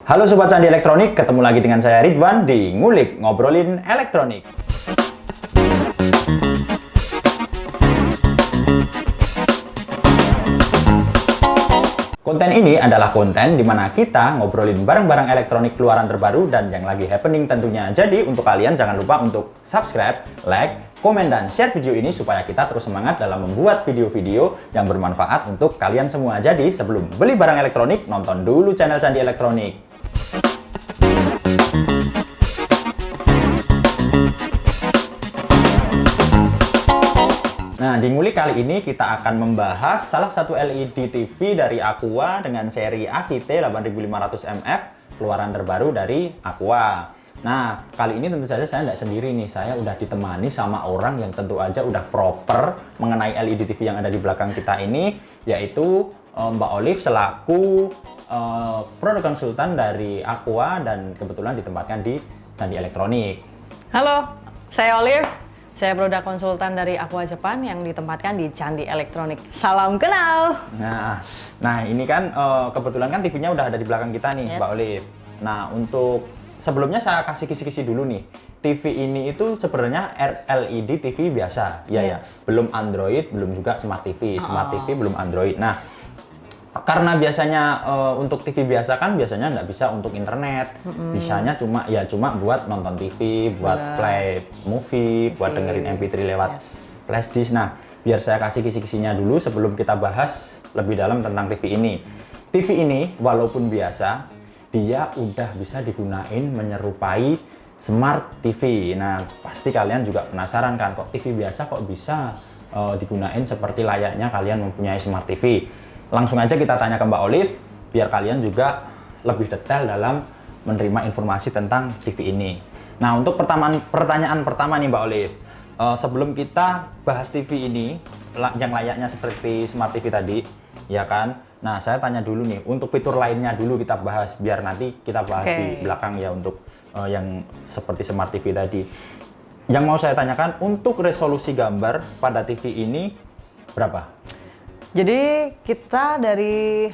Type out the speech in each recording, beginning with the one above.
Halo Sobat Candi Elektronik, ketemu lagi dengan saya Ridwan di Ngulik Ngobrolin Elektronik. Konten ini adalah konten di mana kita ngobrolin barang-barang elektronik keluaran terbaru dan yang lagi happening tentunya. Jadi untuk kalian jangan lupa untuk subscribe, like, komen, dan share video ini supaya kita terus semangat dalam membuat video-video yang bermanfaat untuk kalian semua. Jadi sebelum beli barang elektronik, nonton dulu channel Candi Elektronik. Nah, di Ngulik kali ini kita akan membahas salah satu LED TV dari Aqua dengan seri AKT 8500mF, keluaran terbaru dari Aqua. Nah, kali ini tentu saja saya tidak sendiri nih, saya udah ditemani sama orang yang tentu aja udah proper mengenai LED TV yang ada di belakang kita ini, yaitu Mbak Olive selaku produk konsultan dari Aqua dan kebetulan ditempatkan di Candi Elektronik. Halo, saya Olive. Saya produk konsultan dari Aqua Jepang yang ditempatkan di Candi Elektronik. Salam kenal! Nah ini kan kebetulan kan TV-nya udah ada di belakang kita nih, yes, Mbak Olive. Nah untuk sebelumnya saya kasih kisi-kisi dulu nih. TV ini itu sebenarnya LED TV biasa, ya, belum Android, belum juga Smart TV. Smart TV belum Android. Nah karena biasanya untuk TV biasa kan biasanya nggak bisa untuk internet, bisanya cuma buat nonton TV, buat play movie, buat dengerin MP3 lewat flash disk. Nah, biar saya kasih kisi-kisinya dulu sebelum kita bahas lebih dalam tentang TV ini. TV ini walaupun biasa, dia udah bisa digunain menyerupai Smart TV. Nah, pasti kalian juga penasaran kan, kok TV biasa kok bisa digunain seperti layaknya kalian mempunyai Smart TV. Langsung aja kita tanya ke Mbak Olive, biar kalian juga lebih detail dalam menerima informasi tentang TV ini. Nah, untuk pertanyaan pertama nih Mbak Olive, sebelum kita bahas TV ini, yang layaknya seperti Smart TV tadi, ya kan? Nah, saya tanya dulu nih, untuk fitur lainnya dulu kita bahas, biar nanti kita bahas di belakang ya untuk yang seperti Smart TV tadi. Yang mau saya tanyakan, untuk resolusi gambar pada TV ini berapa? Jadi kita dari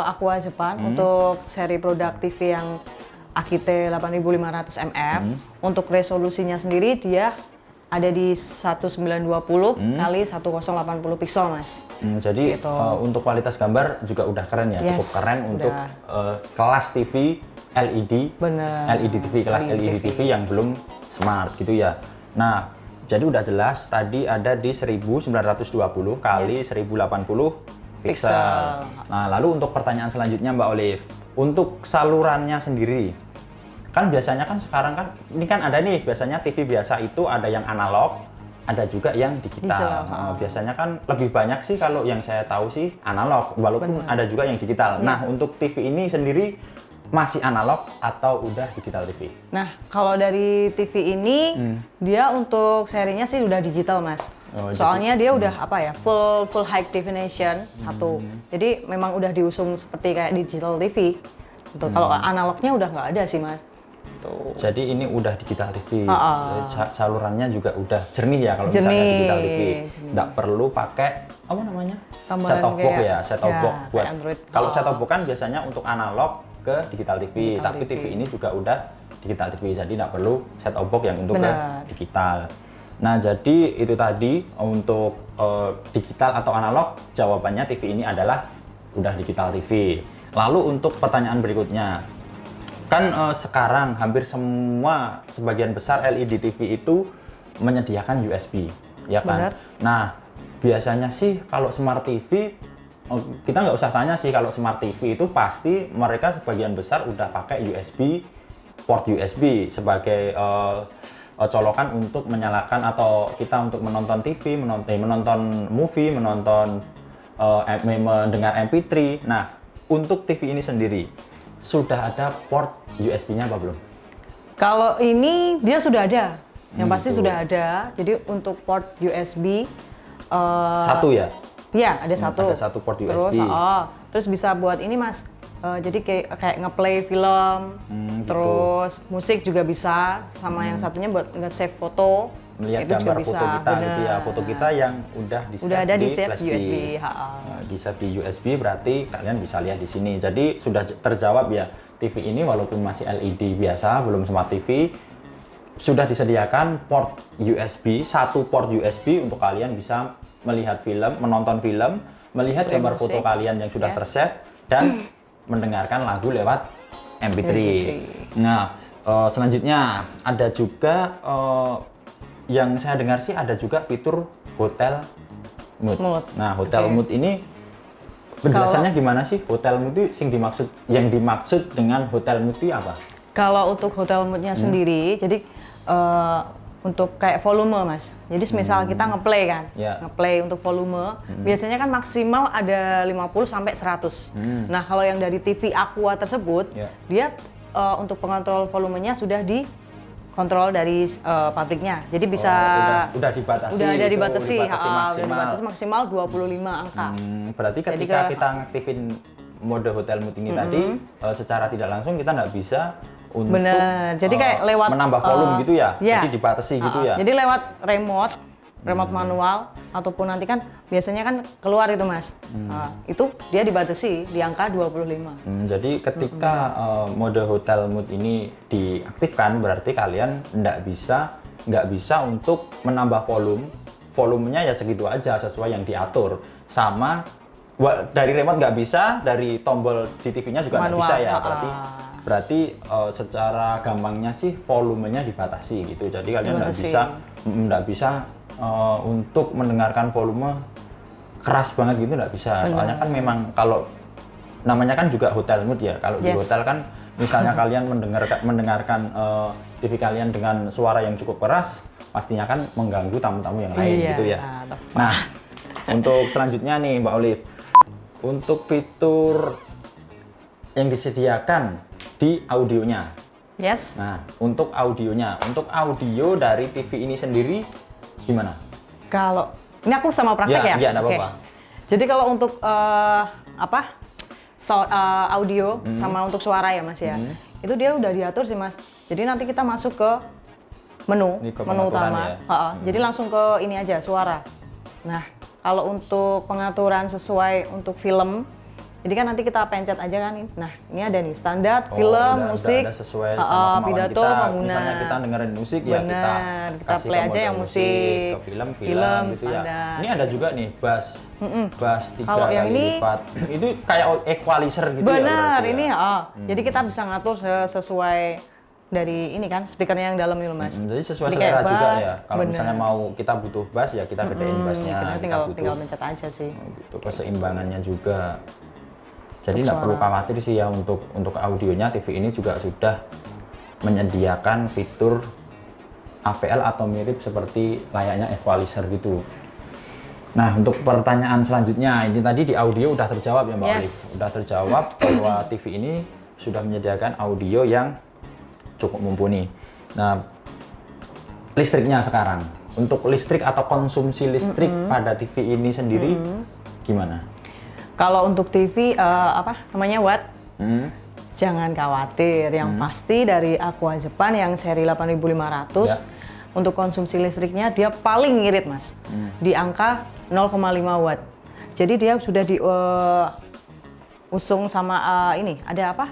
Aqua Jepang untuk seri produk TV yang AKT 8500mF, untuk resolusinya sendiri dia ada di 1920 kali 1080 pixel, Mas. Jadi gitu. Untuk kualitas gambar juga udah keren ya, cukup keren untuk kelas TV LED, LED TV, kelas LED TV yang belum smart gitu ya. Nah, jadi udah jelas tadi ada di 1920 kali 1080 pixel. Nah, lalu untuk pertanyaan selanjutnya Mbak Olive, untuk salurannya sendiri, kan biasanya kan sekarang kan ini kan ada nih, biasanya TV biasa itu ada yang analog, ada juga yang digital. Biasanya kan lebih banyak sih kalau yang saya tahu sih analog, walaupun ada juga yang digital. Nah, untuk TV ini sendiri masih analog atau udah digital TV? Nah, kalau dari TV ini dia untuk serinya sih udah digital, Mas. Soalnya dia udah apa ya, full high definition satu. Jadi memang udah diusung seperti kayak digital TV. Kalau analognya udah nggak ada sih, Mas. Tuh. Jadi ini udah digital TV. Salurannya juga udah jernih ya kalau misalnya digital TV. Nggak perlu pakai apa namanya? Set-top box ya, set-top box buat Android. Kalau set-top box kan biasanya untuk analog ke digital TV, tapi TV ini juga udah digital TV, jadi nggak perlu set-top box yang untuk ke digital. Nah, jadi itu tadi untuk digital atau analog, jawabannya TV ini adalah udah digital TV. Lalu untuk pertanyaan berikutnya, kan sekarang hampir sebagian besar LED TV itu menyediakan USB, ya kan? Nah, biasanya sih kalau Smart TV kita nggak usah tanya sih, kalau Smart TV itu pasti mereka sebagian besar udah pakai USB, port USB sebagai colokan untuk menyalakan atau kita untuk menonton TV, menonton movie, mendengar MP3. Nah, untuk TV ini sendiri sudah ada port USB-nya apa belum? Kalau ini dia sudah ada, yang pasti sudah ada. Jadi untuk port USB satu ya? Iya, ada satu. Ada satu port USB. Terus bisa buat ini, Mas. Jadi kayak ngeplay film, terus musik juga bisa, sama yang satunya buat nge-save foto. Melihat gambar foto kita gitu ya, foto kita yang udah di-save di flash disk. Di-save di USB berarti kalian bisa lihat di sini. Jadi sudah terjawab ya. TV ini walaupun masih LED biasa, belum Smart TV, sudah disediakan port USB, satu port USB untuk kalian bisa melihat film, menonton film, melihat gambar foto kalian yang sudah tersave, dan mendengarkan lagu lewat MP3. Nah, selanjutnya ada juga yang saya dengar sih ada juga fitur Hotel Mood. Nah, Hotel Mood ini penjelasannya gimana sih? Hotel Mood itu yang dimaksud dengan Hotel Mood itu apa? Kalau untuk Hotel Mood-nya sendiri, jadi untuk kayak volume Mas. Jadi misal kita ngeplay kan, ngeplay untuk volume, biasanya kan maksimal ada 50 sampai 100. Nah kalau yang dari TV Aqua tersebut, dia untuk pengontrol volumenya sudah dikontrol dari pabriknya. Jadi bisa udah dibatasi. Udah dibatasi maksimal 25 angka. Berarti ketika kita ngaktifin mode Hotel Mood ini tadi, secara tidak langsung kita nggak bisa untuk jadi kayak lewat menambah volume gitu ya, jadi dibatasi gitu ya. Jadi lewat remote manual ataupun nanti kan biasanya kan keluar itu Mas, itu dia dibatasi di angka 25. Jadi ketika mode Hotel Mood ini diaktifkan berarti kalian nggak bisa untuk menambah volumenya ya segitu aja sesuai yang diatur, sama dari remote nggak bisa, dari tombol di TV-nya juga nggak bisa ya, berarti secara gampangnya sih volumenya dibatasi gitu. Jadi kalian nggak bisa untuk mendengarkan volume keras banget gitu, nggak bisa. Soalnya kan memang kalau namanya kan juga Hotel Mood ya. Kalau di hotel kan misalnya kalian mendengarkan TV kalian dengan suara yang cukup keras, pastinya kan mengganggu tamu-tamu yang lain gitu ya. Nah, untuk selanjutnya nih Mbak Olive, untuk fitur yang disediakan di audionya. Nah, untuk audionya, untuk audio dari TV ini sendiri gimana? Kalau ini aku sama praktek ya? Iya, enggak apa-apa. Jadi kalau untuk audio sama untuk suara ya Mas ya, itu dia udah diatur sih Mas. Jadi nanti kita masuk ke menu utama. Jadi langsung ke ini aja, suara. Nah, kalau untuk pengaturan sesuai untuk film, jadi kan nanti kita pencet aja kan. Nah, ini ada nih standar, film, musik, udah sesuai sama pidato, kita. bangunan. Misalnya kita dengerin musik ya kita kasih play ke aja yang musik, ke film gitu standar. ya. Ini ada juga nih bass 3 Kalau yang kali ini, lipat. Itu kayak equalizer gitu ya. Benar, ini jadi kita bisa ngatur sesuai dari ini kan speakernya yang dalam ini loh Mas. Jadi sesuai selera juga ya. Kalau misalnya mau kita butuh bass ya kita gedein bassnya. Kita tinggal mencet aja sih. Gitu, keseimbangannya juga. Jadi nggak perlu khawatir sih ya untuk audionya. TV ini juga sudah menyediakan fitur AVL atau mirip seperti layaknya equalizer gitu. Nah, untuk pertanyaan selanjutnya, ini tadi di audio udah terjawab ya Mbak Olive. Udah terjawab bahwa TV ini sudah menyediakan audio yang cukup mumpuni. Nah, listriknya sekarang. Untuk listrik atau konsumsi listrik pada TV ini sendiri gimana? Kalau untuk TV watt, jangan khawatir. Yang pasti dari Aqua Jepang yang seri 8500 untuk konsumsi listriknya dia paling ngirit Mas, di angka 0,5 watt. Jadi dia sudah diusung sama ini ada apa?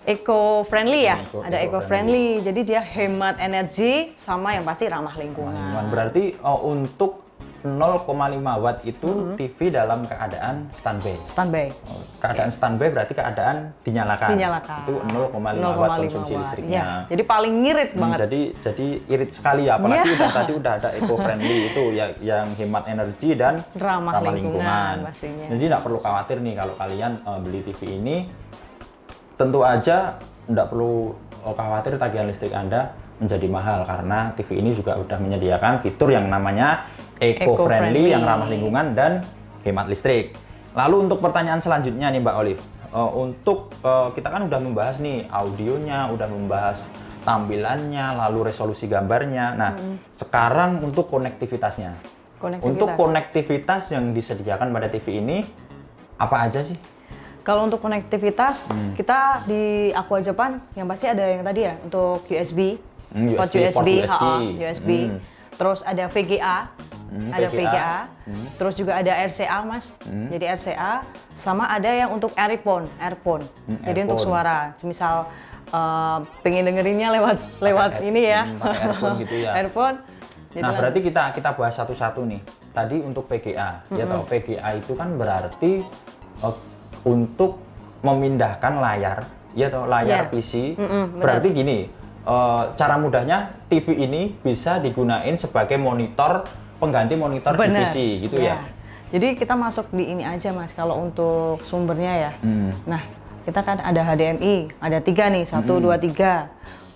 Eco-friendly ya, ada eco-friendly. Jadi dia hemat energi sama yang pasti ramah lingkungan. Berarti untuk 0,5 watt itu TV dalam keadaan standby. Keadaan standby berarti keadaan dinyalakan. Itu 0,5 watt konsumsi listriknya. Jadi paling ngirit banget. Jadi irit sekali ya, apalagi tadi udah ada eco-friendly itu ya, yang hemat energi dan ramah lingkungan. Pastinya. Jadi nggak perlu khawatir nih kalau kalian beli TV ini. Tentu aja nggak perlu khawatir tagihan listrik Anda menjadi mahal karena TV ini juga udah menyediakan fitur yang namanya eco-friendly yang ramah lingkungan dan hemat listrik. Lalu untuk pertanyaan selanjutnya nih Mbak Olive, kita kan udah membahas nih audionya, udah membahas tampilannya, lalu resolusi gambarnya. Nah, sekarang untuk konektivitasnya. Untuk konektivitas yang disediakan pada TV ini apa aja sih? Kalau untuk konektivitas, kita di Aqua Jepang yang pasti ada yang tadi ya, untuk USB, port USB. Terus ada VGA, ada VGA, terus juga ada RCA Mas. Jadi RCA sama ada yang untuk earphone. Jadi untuk suara, misal pengen dengerinnya lewat ini ya. Pakai earphone gitu ya. Earphone. Nah, berarti kita bahas satu-satu nih. Tadi untuk VGA, ya toh VGA itu kan berarti untuk memindahkan layar, ya toh layar PC. Berarti gini, cara mudahnya TV ini bisa digunain sebagai monitor pengganti monitor di PC gitu ya. Jadi kita masuk di ini aja Mas, kalau untuk sumbernya ya. Nah, kita kan ada HDMI, ada 3 nih, 1, 2, 3.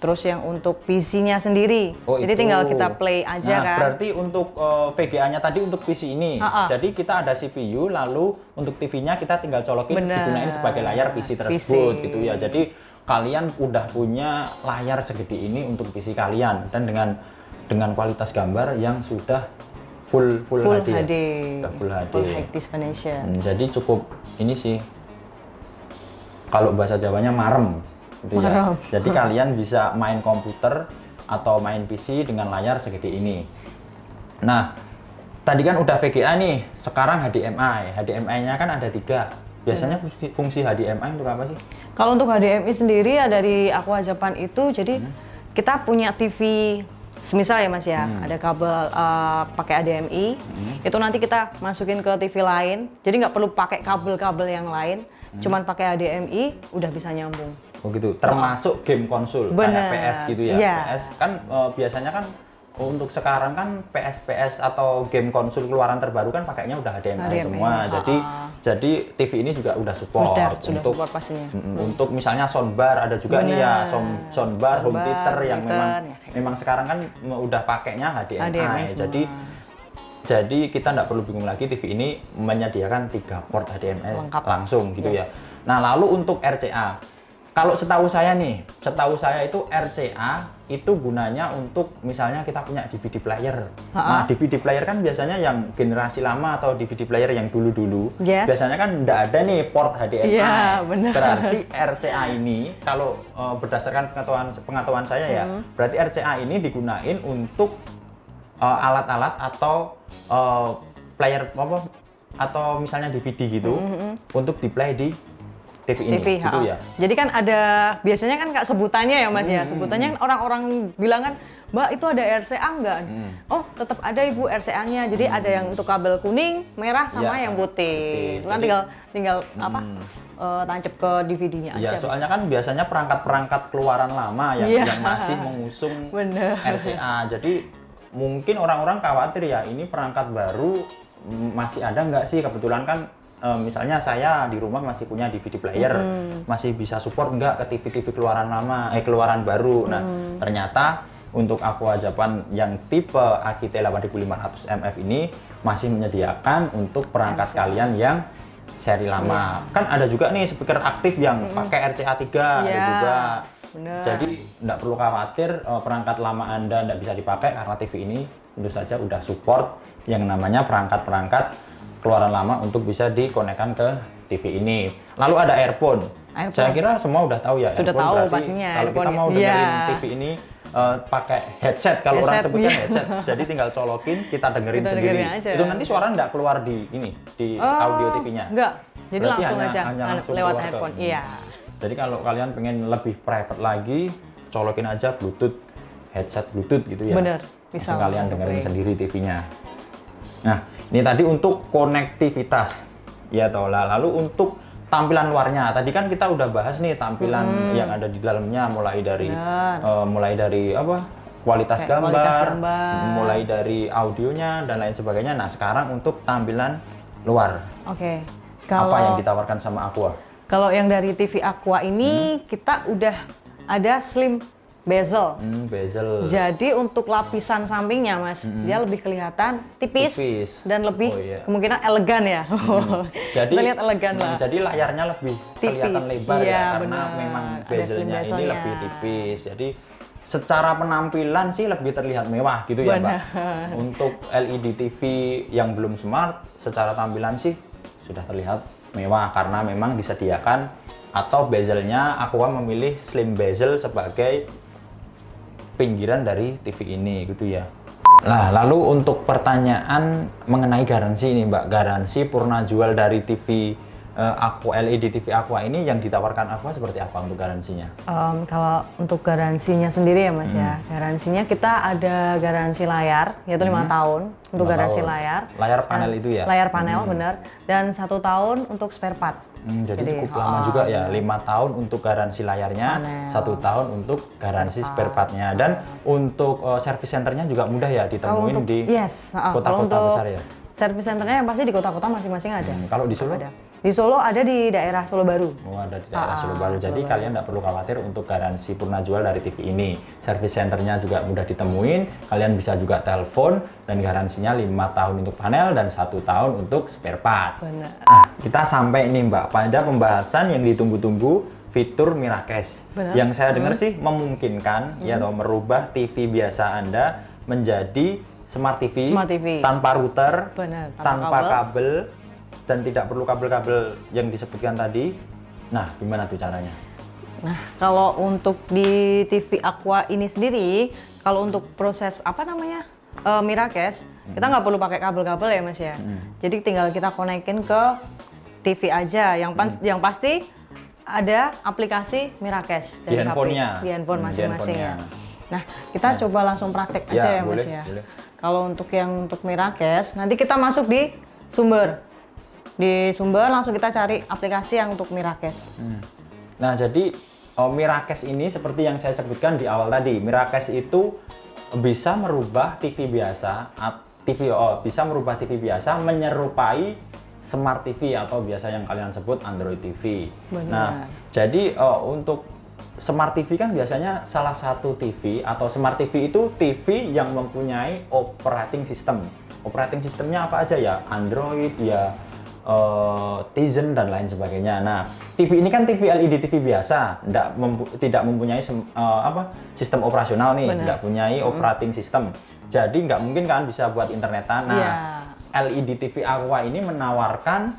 Terus yang untuk PC-nya sendiri, jadi tinggal kita play aja kan. Berarti untuk VGA-nya tadi untuk PC ini, jadi kita ada CPU, lalu untuk TV-nya kita tinggal colokin, digunain sebagai layar PC tersebut gitu ya. Jadi kalian udah punya layar segede ini untuk PC kalian dan dengan kualitas gambar yang sudah full HD. Ya? Full HD. Full high definition. Jadi cukup ini sih, kalau bahasa Jawanya marem. Gitu ya. Jadi kalian bisa main komputer atau main PC dengan layar segede ini. Nah, tadi kan udah VGA nih, sekarang HDMI. HDMI-nya kan ada 3. Biasanya fungsi HDMI untuk apa sih? Kalau untuk HDMI sendiri ya dari Aqua Japan itu, jadi kita punya TV, semisal ya Mas ya, ada kabel pakai HDMI, itu nanti kita masukin ke TV lain, jadi nggak perlu pakai kabel-kabel yang lain, cuman pakai HDMI udah bisa nyambung. Oh gitu, termasuk game konsol kayak PS gitu ya. PS kan biasanya kan untuk sekarang kan PS atau game konsol keluaran terbaru kan pakainya udah HDMI semua. Jadi TV ini juga udah support sudah untuk support pastinya. Untuk misalnya soundbar ada juga nih ya, soundbar home theater yang memang sekarang kan udah pakainya HDMI. Jadi kita nggak perlu bingung lagi, TV ini menyediakan 3 port HDMI langsung gitu ya. Nah, lalu untuk RCA. Kalau setahu saya itu RCA itu gunanya untuk misalnya kita punya DVD player. Nah, DVD player kan biasanya yang generasi lama atau DVD player yang dulu-dulu, biasanya kan nggak ada nih port HDMI. Berarti RCA ini kalau berdasarkan pengetahuan saya ya, berarti RCA ini digunain untuk alat-alat atau player atau misalnya DVD gitu untuk di-play di TV ini, gitu ya. Jadi kan ada, biasanya kan nggak sebutannya ya Mas ya, sebutannya kan orang-orang bilang kan, Mbak itu ada RCA nggak? Oh tetap ada Ibu RCA-nya, jadi ada yang untuk kabel kuning, merah sama yang putih. Itu kan tinggal tancap ke DVD-nya aja. Ya soalnya kan biasanya perangkat-perangkat keluaran lama yang masih mengusung RCA, jadi mungkin orang-orang khawatir ya, ini perangkat baru masih ada nggak sih? Kebetulan kan misalnya saya di rumah masih punya DVD player, masih bisa support nggak ke TV-TV keluaran lama, keluaran baru. Nah, ternyata untuk Aqua Japan yang tipe AKIT 8500 MF ini masih menyediakan untuk perangkat kalian yang seri lama. Kan ada juga nih speaker aktif yang pakai RCA 3, ada juga. Jadi nggak perlu khawatir perangkat lama Anda nggak bisa dipakai, karena TV ini tentu saja udah support yang namanya perangkat-perangkat keluaran lama untuk bisa dikonekkan ke TV ini. Lalu ada earphone. Saya kira semua udah tahu ya. Sudah tahu pastinya. Kalau kita mau dengerin TV ini pakai headset, kalau orang sebutnya headset. Jadi tinggal colokin, kita dengerin sendiri. Itu nanti suara nggak keluar di audio TV-nya. Enggak. Jadi berarti langsung aja langsung lewat handphone. Iya. Jadi kalau kalian pengen lebih private lagi, colokin aja Bluetooth, headset Bluetooth gitu ya. Bener. Bisa kalian dengerin sendiri TV-nya. Nah, ini tadi untuk konektivitas, ya toh. Lalu untuk tampilan luarnya, tadi kan kita udah bahas nih tampilan yang ada di dalamnya, mulai dari apa? Kualitas gambar, mulai dari audionya dan lain sebagainya. Nah, sekarang untuk tampilan luar. Apa yang ditawarkan sama Aqua? Kalau yang dari TV Aqua ini kita udah ada slim bezel. Jadi untuk lapisan sampingnya Mas, dia lebih kelihatan tipis. Dan lebih kemungkinan elegan ya. Jadi kita lihat elegan lah. Jadi layarnya lebih kelihatan lebar ya, karena memang bezelnya ini lebih tipis. Jadi secara penampilan sih lebih terlihat mewah gitu ya Mbak. Untuk LED TV yang belum smart, secara tampilan sih sudah terlihat mewah karena memang disediakan atau bezelnya Aqua memilih slim bezel sebagai pinggiran dari TV ini gitu ya. Nah, lalu untuk pertanyaan mengenai garansi ini, Mbak, garansi purna jual dari TV Aqua LED TV Aqua ini yang ditawarkan Aqua seperti apa untuk garansinya? Kalau untuk garansinya sendiri ya Mas ya, garansinya kita ada garansi layar yaitu 5 tahun untuk 5 garansi tahun. layar. Layar panel itu ya? Layar panel benar, dan 1 tahun untuk spare part. Jadi cukup lama juga ya, 5 tahun untuk garansi layarnya, Panel. 1 tahun untuk garansi spare part-nya. Dan untuk service centernya juga mudah ya Kalau ditemuin untuk di kalau kalau kota-kota untuk besar ya? service centernya yang pasti di kota-kota masing-masing ada. Kalau di Solo? Ada. Di Solo ada di daerah Solo Baru. Oh, ada di daerah Solo Baru. Jadi kalian nggak perlu khawatir untuk garansi purna jual dari TV ini. Service centernya juga mudah ditemuin. Kalian bisa juga telepon dan garansinya 5 tahun untuk panel dan 1 tahun untuk spare part. Benar. Nah, kita sampai ini Mbak pada pembahasan yang ditunggu-tunggu fitur Miracast. Benar. Yang saya dengar sih memungkinkan ya dong merubah TV biasa Anda menjadi Smart TV, Smart TV. tanpa router, Benar, tanpa kabel, dan tidak perlu kabel-kabel yang disebutkan tadi. Nah, gimana tuh caranya? Nah, kalau untuk di TV Aqua ini sendiri, kalau untuk proses Miracast, kita nggak perlu pakai kabel-kabel ya Mas ya. Jadi tinggal kita konekin ke TV aja. Yang pasti ada aplikasi Miracast Di dari handphonenya? HP, di handphone Di masing-masing ya. handphonenya. Nah, kita coba langsung praktek aja ya Mas boleh, ya. boleh. Kalau untuk Miracast, nanti kita masuk di sumber. Di sumber langsung kita cari aplikasi yang untuk Miracast. Nah, jadi Miracast ini seperti yang saya sebutkan di awal tadi, Miracast itu bisa merubah TV biasa, bisa merubah TV biasa menyerupai Smart TV atau biasa yang kalian sebut Android TV. Benar. Nah, jadi untuk Smart TV kan biasanya salah satu TV atau Smart TV itu TV yang mempunyai operating system. Operating systemnya apa aja ya? Android, ya Tizen dan lain sebagainya. Nah, TV ini kan TV LED TV biasa, tidak mempunyai sistem operasional nih, Benar. tidak punyai operating system. Jadi nggak mungkin kan bisa buat internetan. Nah, LED TV Aqua ini menawarkan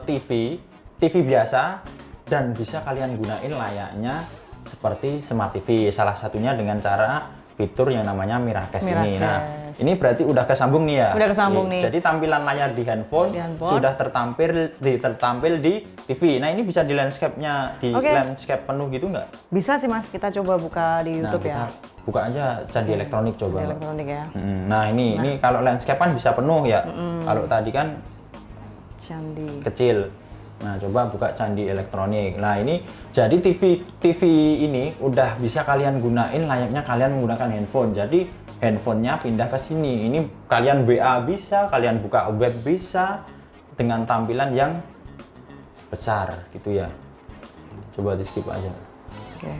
TV biasa dan bisa kalian gunain layaknya seperti Smart TV. Salah satunya dengan cara fitur yang namanya Miracast ini. Nah, ini berarti udah kesambung nih ya. Udah kesambung nih. Jadi tampilan layar di handphone sudah tertampil di TV. Nah, ini bisa di landscape-nya landscape penuh gitu nggak? Bisa sih Mas, kita coba buka di YouTube kita ya. buka aja Candi Elektronik coba. Candi Elektronik ya. Nah, ini kalau landscape kan bisa penuh ya. Kalau tadi kan Candi. kecil. Nah, coba buka Candi Elektronik. Nah, ini jadi TV ini udah bisa kalian gunain layaknya kalian menggunakan handphone. Jadi handphonenya pindah ke sini. Ini kalian WA bisa, kalian buka web bisa dengan tampilan yang besar gitu ya. Coba di skip aja. Oke,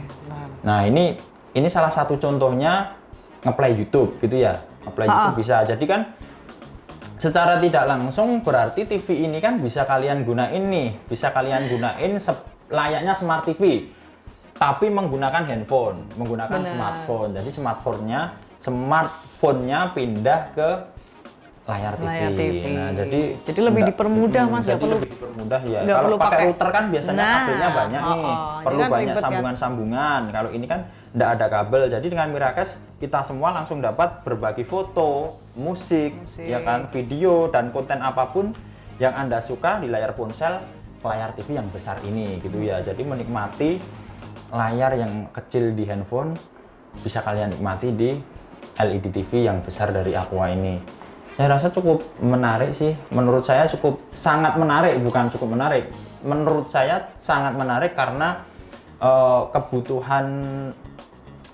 Nah, ini salah satu contohnya ngeplay YouTube gitu ya. Ngeplay YouTube bisa. Jadi kan secara tidak langsung berarti TV ini kan bisa kalian gunain nih, bisa kalian gunain layaknya Smart TV, tapi menggunakan handphone, menggunakan smartphone. Jadi smartphone-nya pindah ke layar TV. Nah, jadi lebih dipermudah Mas, nggak perlu lebih dipermudah ya. nggak Kalau perlu pakai pakai router kan biasanya kabelnya banyak nih, perlu kan banyak ribet kan? sambungan-sambungan. Kalau ini kan nggak ada kabel, jadi dengan Miracast kita semua langsung dapat berbagi foto, musik, ya kan, video dan konten apapun yang Anda suka di layar ponsel ke layar TV yang besar ini gitu ya. Jadi menikmati layar yang kecil di handphone bisa kalian nikmati di LED TV yang besar dari Aqua ini. Saya rasa cukup menarik sih. Menurut saya sangat menarik, bukan cukup menarik. Menurut saya sangat menarik karena kebutuhan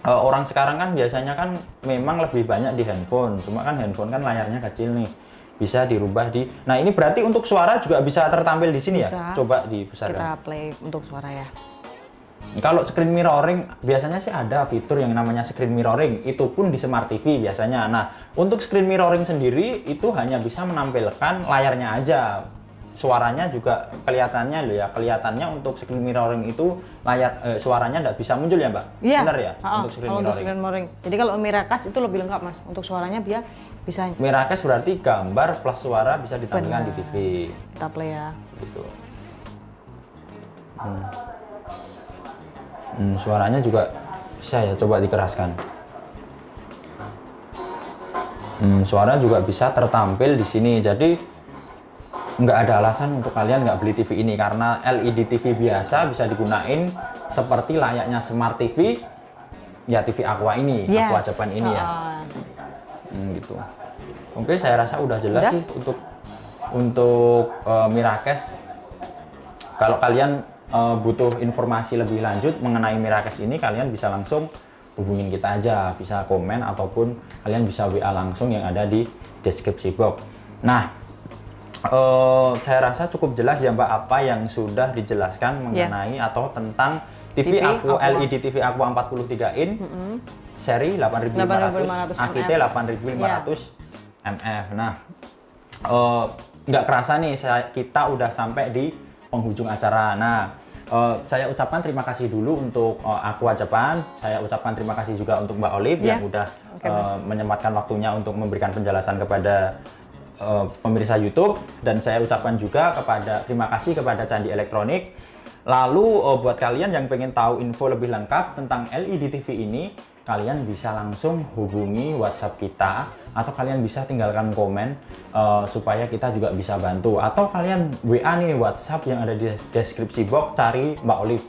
orang sekarang kan biasanya kan memang lebih banyak di handphone. Cuma kan handphone kan layarnya kecil nih. Bisa dirubah di. Nah, ini berarti untuk suara juga bisa tertampil di sini ya? Coba dibesarkan. Kita play untuk suara ya. Kalau screen mirroring biasanya sih ada fitur yang namanya screen mirroring, itu pun di Smart TV biasanya. Nah, untuk screen mirroring sendiri itu hanya bisa menampilkan layarnya aja. Suaranya juga kelihatannya untuk screen mirroring itu suaranya nggak bisa muncul ya, Mbak? Iya. Benar ya? Untuk screen mirroring. Jadi kalau Miracast itu lebih lengkap Mas. Untuk suaranya dia bisa. Miracast berarti gambar plus suara bisa ditampilkan di TV. Kita play ya. Gitu. Suaranya juga bisa ya, coba dikeraskan. Suara juga bisa tertampil di sini. Jadi nggak ada alasan untuk kalian nggak beli TV ini, karena LED TV biasa bisa digunain seperti layaknya Smart TV, ya TV Aqua ini, Aqua Japan ini ya. Gitu. Oke, saya rasa udah jelas sih untuk Miracast. Kalau kalian butuh informasi lebih lanjut mengenai Miracast ini, kalian bisa langsung hubungin kita aja, bisa komen ataupun kalian bisa WA langsung yang ada di deskripsi box. Nah, saya rasa cukup jelas ya Mbak apa yang sudah dijelaskan mengenai atau tentang TV Aqua, LED TV Aqua 43 in seri 8500 AKT 8500 mF. Nah, nggak kerasa nih kita udah sampai di penghujung acara. Nah, saya ucapkan terima kasih dulu untuk Aqua Japan. Saya ucapkan terima kasih juga untuk Mbak Olive yang udah menyempatkan waktunya untuk memberikan penjelasan kepada pemirsa YouTube, dan saya ucapkan juga terima kasih kepada Candi Elektronik. Lalu buat kalian yang pengen tahu info lebih lengkap tentang LED TV ini, kalian bisa langsung hubungi WhatsApp kita, atau kalian bisa tinggalkan komen supaya kita juga bisa bantu, atau kalian WA nih WhatsApp yang ada di deskripsi box, cari Mbak Olive.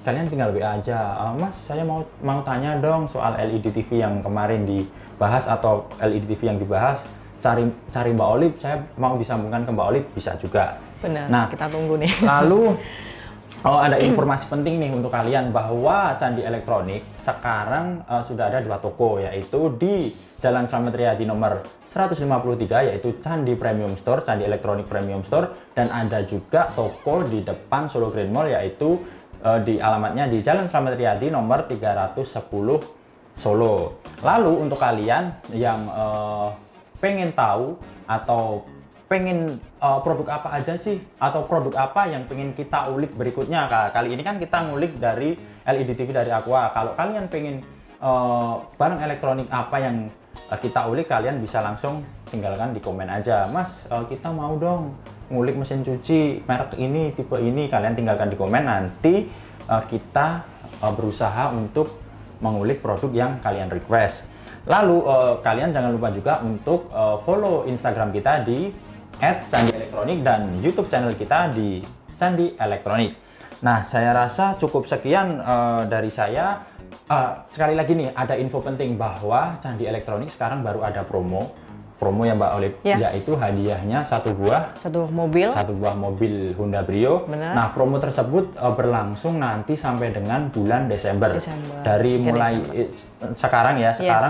Kalian tinggal WA aja, Mas saya mau tanya dong soal LED TV yang kemarin dibahas, atau LED TV yang dibahas, cari Mbak Olive, saya mau disambungkan ke Mbak Olive, bisa juga. Benar, nah, kita tunggu nih. Lalu ada informasi penting nih untuk kalian, bahwa Candi Elektronik sekarang sudah ada 2 toko, yaitu di Jalan Slamet Riyadi nomor 153, yaitu Candi Premium Store, Candi Elektronik Premium Store, dan ada juga toko di depan Solo Grand Mall, yaitu di alamatnya di Jalan Slamet Riyadi nomor 310 Solo. Lalu untuk kalian yang pengen tahu atau pengen produk apa aja sih, atau produk apa yang pengen kita ulik berikutnya, kali ini kan kita ngulik dari LED TV dari Aqua. Kalau kalian pengen barang elektronik apa yang kita ulik, kalian bisa langsung tinggalkan di komen aja, Mas kita mau dong ngulik mesin cuci merek ini, tipe ini. Kalian tinggalkan di komen, nanti kita berusaha untuk mengulik produk yang kalian request. Lalu kalian jangan lupa juga untuk follow Instagram kita di @candielektronik dan YouTube channel kita di Candi Elektronik. Nah, saya rasa cukup sekian dari saya. Sekali lagi nih, ada info penting bahwa Candi Elektronik sekarang baru ada promo ya Mbak Olive, yaitu hadiahnya satu buah mobil Honda Brio. Bener. Nah, promo tersebut berlangsung nanti sampai dengan bulan Desember. Dari mulai sekarang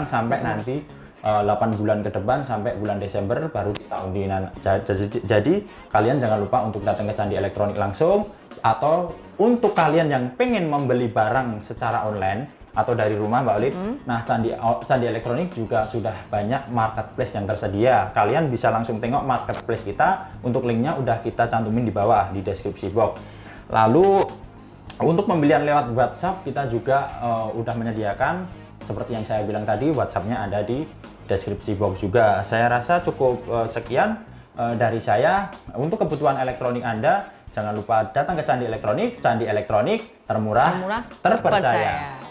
sampai nanti 8 bulan ke depan, sampai bulan Desember baru kita undian. Jadi kalian jangan lupa untuk datang ke Candi Elektronik langsung, atau untuk kalian yang pengen membeli barang secara online atau dari rumah Mbak Olive, nah Candi Elektronik juga sudah banyak marketplace yang tersedia. Kalian bisa langsung tengok marketplace kita, untuk linknya udah kita cantumin di bawah di deskripsi box. Lalu untuk pembelian lewat WhatsApp kita juga udah menyediakan, seperti yang saya bilang tadi, WhatsApp-nya ada di deskripsi box juga. Saya rasa cukup sekian dari saya. Untuk kebutuhan elektronik Anda, jangan lupa datang ke Candi Elektronik. Candi Elektronik termurah, terpercaya.